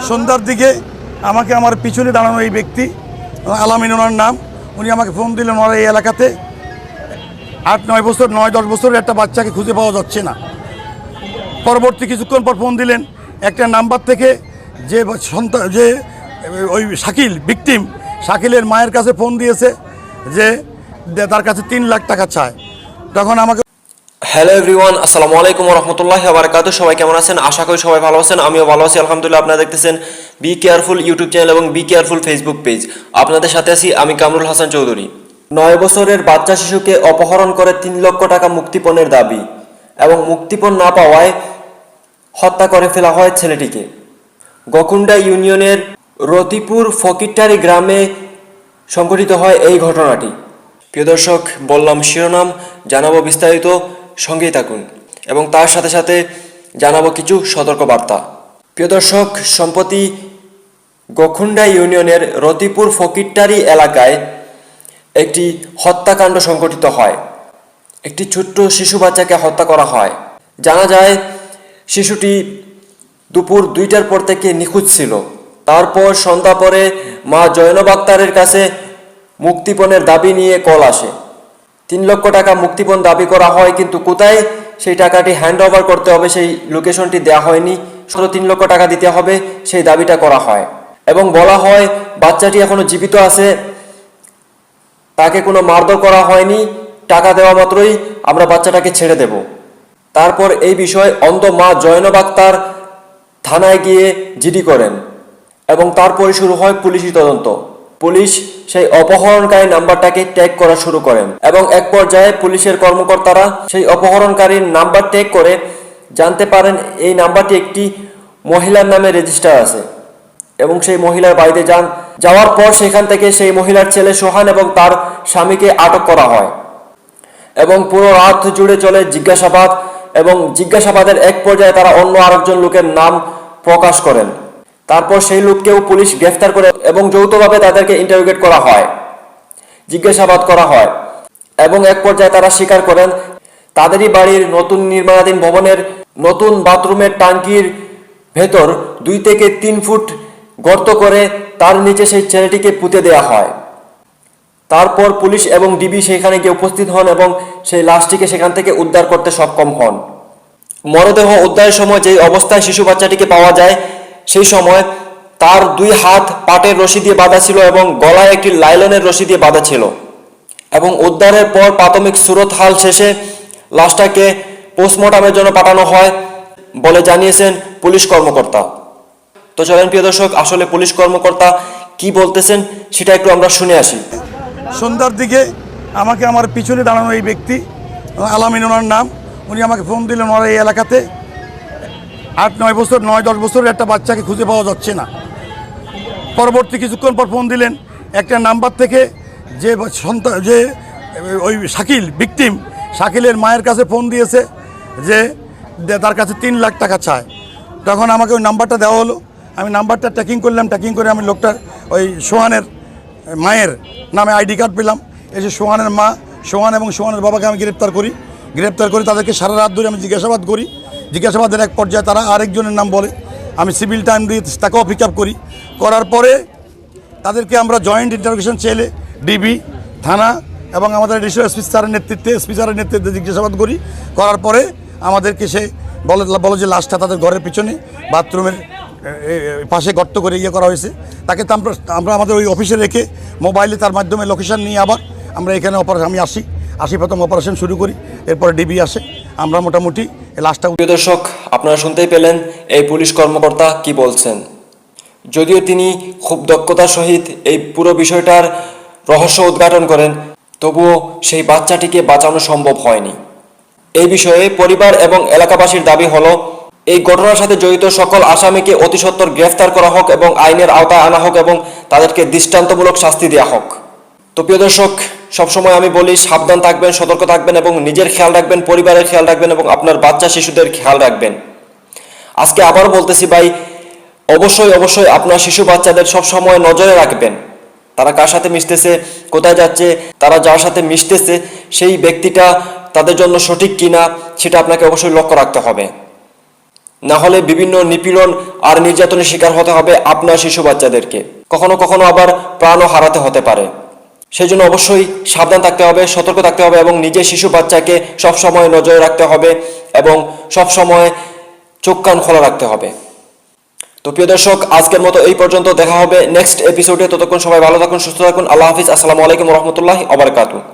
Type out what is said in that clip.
সন্ধ্যার দিকে আমাকে আমার পিছনে দাঁড়ানো এই ব্যক্তি আলামিন ওনার নাম, উনি আমাকে ফোন দিলেন ওনার এই এলাকাতে 8-9 বছর 9-10 বছরের একটা বাচ্চাকে খুঁজে পাওয়া যাচ্ছে না। পরবর্তী কিছুক্ষণ পর ফোন দিলেন একটা নাম্বার থেকে যে সন্তান যে ওই শাকিল ভিকটিম শাকিলের মায়ের কাছে ফোন দিয়েছে যে তার কাছে 3 লাখ টাকা চায়। তখন আমাকে হ্যালো এভরিওয়ান, আসসালামু আলাইকুম ওয়া রাহমাতুল্লাহি ওয়া বারাকাতুহু। সবাই কেমন আছেন? আশা করি সবাই ভালো আছেন, আমিও ভালো আছি আলহামদুলিল্লাহ। আপনারা দেখতেছেন বি কেয়ারফুল ইউটিউব চ্যানেল এবং বি কেয়ারফুল ফেসবুক পেজ। আপনাদের সাথে আছি আমি কামরুল হাসান চৌধুরী। 9 বছরের বাচ্চা শিশুকে অপহরণ করে 3 লক্ষ টাকা মুক্তিপণের দাবি এবং মুক্তিপণ না পাওয়ায় হত্যা করে ফেলা হয় ছেলেটিকে। গকুন্ডা ইউনিয়নের রতিপুর ফকিরটারি গ্রামে সংঘটিত হয় এই ঘটনাটি। প্রিয় দর্শক, বললাম শিরোনাম, জানাবো বিস্তারিত, সঙ্গেই থাকুন এবং তার সাথে সাথে জানাবো কিছু সতর্কবার্তা। প্রিয় দর্শক, সম্প্রতি গকুন্ডা ইউনিয়নের রতিপুর ফকিরটারি এলাকায় একটি হত্যাকাণ্ড সংঘটিত হয়। একটি ছোট্ট শিশু বাচ্চাকে হত্যা করা হয়। জানা যায় শিশুটি দুপুর 2টার পর থেকে নিখোঁজ ছিল। তারপর সন্ধ্যা পরে মা জয়নব আক্তারের কাছে মুক্তিপণের দাবি নিয়ে কল আসে। 3 লক্ষ টাকা মুক্তিপণ দাবি করা হয়, কিন্তু কোথায় সেই টাকাটি হ্যান্ড ওভার করতে হবে সেই লোকেশনটি দেওয়া হয়নি। শুধু 3 লক্ষ টাকা দিতে হবে সেই দাবিটা করা হয় এবং বলা হয় বাচ্চাটি এখনো জীবিত আছে, তাকে কোনো মারধর করা হয়নি, টাকা দেওয়া মাত্রই আমরা বাচ্চাটাকে ছেড়ে দেব। তারপর এই বিষয়ে অন্ধ মা জয়নব আক্তার থানায় গিয়ে জিডি করেন এবং তারপরে শুরু হয় পুলিশি তদন্ত। পুলিশ সেই অপহরণকারী নাম্বারটাকে ট্যাগ করা শুরু করেন এবং এক পর্যায়ে পুলিশের কর্মকর্তারা সেই অপহরণকারীর নাম্বার ট্যাগ করে জানতে পারেন এই নাম্বারটি একটি মহিলার নামে রেজিস্টার আছে এবং সেই মহিলার বাড়িতে যাওয়ার পর সেখান থেকে সেই মহিলার ছেলে সোহান এবং তার স্বামীকে আটক করা হয় এবং পুরো রাত জুড়ে চলে জিজ্ঞাসাবাদ এবং জিজ্ঞাসাবাদের এক পর্যায়ে তারা অন্য আরেকজন লোকের নাম প্রকাশ করেন। তারপর সেই লোককেও পুলিশ গ্রেফতার করে এবং যৌথভাবে তাদেরকে ইন্টারোগেট করা হয়, জিজ্ঞাসাবাদ করা হয় এবং এক পর্যায়ে তারা স্বীকার করেন তাদেরই বাড়ির নতুন নির্মাণাধীন ভবনের নতুন বাথরুমের টাঙ্কির ভেতর 2 থেকে 3 ফুট গর্ত করে তার নিচে সেই ছেলেটিকে পুঁতে দেওয়া হয়। তারপর পুলিশ এবং ডিবি সেখানে গিয়ে উপস্থিত হন এবং সেই লাশটিকে সেখান থেকে উদ্ধার করতে সক্ষম হন। মরদেহ উদ্ধারের সময় যে অবস্থায় শিশু বাচ্চাটিকে পাওয়া যায় সেই সময় তার 2 হাত পাটের রশি দিয়ে বাঁধা ছিল এবং গলায় একটি লাইলনের রশি দিয়ে বাঁধা ছিল এবং উদ্ধারের পর প্রাথমিক সুরত হাল শেষে লাশটাকে পোস্টমর্টমের জন্য পাঠানো হয় বলে জানিয়েছেন পুলিশ কর্মকর্তা। তো চলেন প্রিয় দর্শক, আসলে পুলিশ কর্মকর্তা কি বলতেছেন সেটা একটু আমরা শুনে আসি। সন্ধ্যার দিকে আমাকে আমার পিছনে দাঁড়ানো এই ব্যক্তি আলামিন ওনার নাম, উনি আমাকে ফোন দিলেন ওনার এই এলাকাতে 8-9 বছর 9-10 বছরের একটা বাচ্চাকে খুঁজে পাওয়া যাচ্ছে না। পরবর্তী কিছুক্ষণ পর ফোন দিলেন একটা নাম্বার থেকে যে সন্তান যে ওই শাকিল ভিকটিম শাকিলের মায়ের কাছে ফোন দিয়েছে যে তার কাছে 3 লাখ টাকা চায়। তখন আমাকে ওই নাম্বারটা দেওয়া হলো, আমি নাম্বারটা ট্র্যাকিং করলাম। ট্র্যাকিং করে আমি লোকটার ওই সোহানের মায়ের নামে আইডি কার্ড পেলাম। এই যে সোহানের মা, সোহান এবং সোহানের বাবাকে আমি গ্রেপ্তার করি তাদেরকে সারা রাত ধরে আমি জিজ্ঞাসাবাদ করি। জিজ্ঞাসাবাদের এক পর্যায়ে তারা আরেকজনের নাম বলে, আমি সিভিল টাইম দিয়ে তাকেও পিক আপ করার পরে তাদেরকে আমরা জয়েন্ট ইন্টারোগেশন চেলে ডিবি থানা এবং আমাদের এডিশনাল এসপি স্যারের নেতৃত্বে জিজ্ঞাসাবাদ করার পরে আমাদেরকে সে বলে যে লাশটা তাদের ঘরের পিছনে বাথরুমের পাশে গর্ত করে করা হয়েছে। তাকে তো আমরা আমাদের ওই অফিসে রেখে মোবাইলে তার মাধ্যমে লোকেশন নিয়ে আবার আমরা এখানে আমি আসি প্রথম অপারেশন শুরু করি, এরপরে ডিবি আসে, আমরা মোটামুটি লাশটা। প্রিয় দর্শক, আপনারা শুনতেই পেলেন এই পুলিশ কর্মকর্তা কি বলছেন। যদিও তিনি খুব দক্ষতার সহিত এই পুরো বিষয়টার রহস্য উদ্ঘাটন করেন, তবুও সেই বাচ্চাটিকে বাঁচানো সম্ভব হয়নি। এই বিষয়ে পরিবার এবং এলাকাবাসীর দাবি হলো এই ঘটনার সাথে জড়িত সকল আসামিকে অতি সত্বর গ্রেফতার করা হোক এবং আইনের আওতায় আনা হোক এবং তাদেরকে দৃষ্টান্তমূলক শাস্তি দেওয়া হোক। তো প্রিয় দর্শক, সবসময় আমি বলি সাবধান থাকবেন, সতর্ক থাকবেন এবং নিজের খেয়াল রাখবেন, পরিবারের খেয়াল রাখবেন এবং আপনার বাচ্চা শিশুদের খেয়াল রাখবেন। আজকে আবারও বলতেছি ভাই, অবশ্যই আপনার শিশু বাচ্চাদের সবসময় নজরে রাখবেন। তারা কার সাথে মিশতেছে, কোথায় যাচ্ছে, তারা যার সাথে মিশতেছে সেই ব্যক্তিটা তাদের জন্য সঠিক কিনা সেটা আপনাকে অবশ্যই লক্ষ্য রাখতে হবে। না হলে বিভিন্ন নিপীড়ন আর নির্যাতনের শিকার হতে হবে আপনার শিশু বাচ্চাদেরকে, কখনো কখনো আবার প্রাণও হারাতে হতে পারে। সেই জন্য অবশ্যই সাবধান থাকতে হবে, সতর্ক থাকতে হবে এবং নিজের শিশু বাচ্চাকে সবসময় নজরে রাখতে হবে এবং সবসময় চোখ কান খোলা রাখতে হবে। তো প্রিয় দর্শক, আজকের মতো এই পর্যন্ত, দেখা হবে নেক্সট এপিসোডে। ততক্ষণ সবাই ভালো থাকুন, সুস্থ থাকুন। আল্লাহ হাফিজ। আসসালামু আলাইকুম রহমতুল্লাহি ওয়া বারাকাতুহু।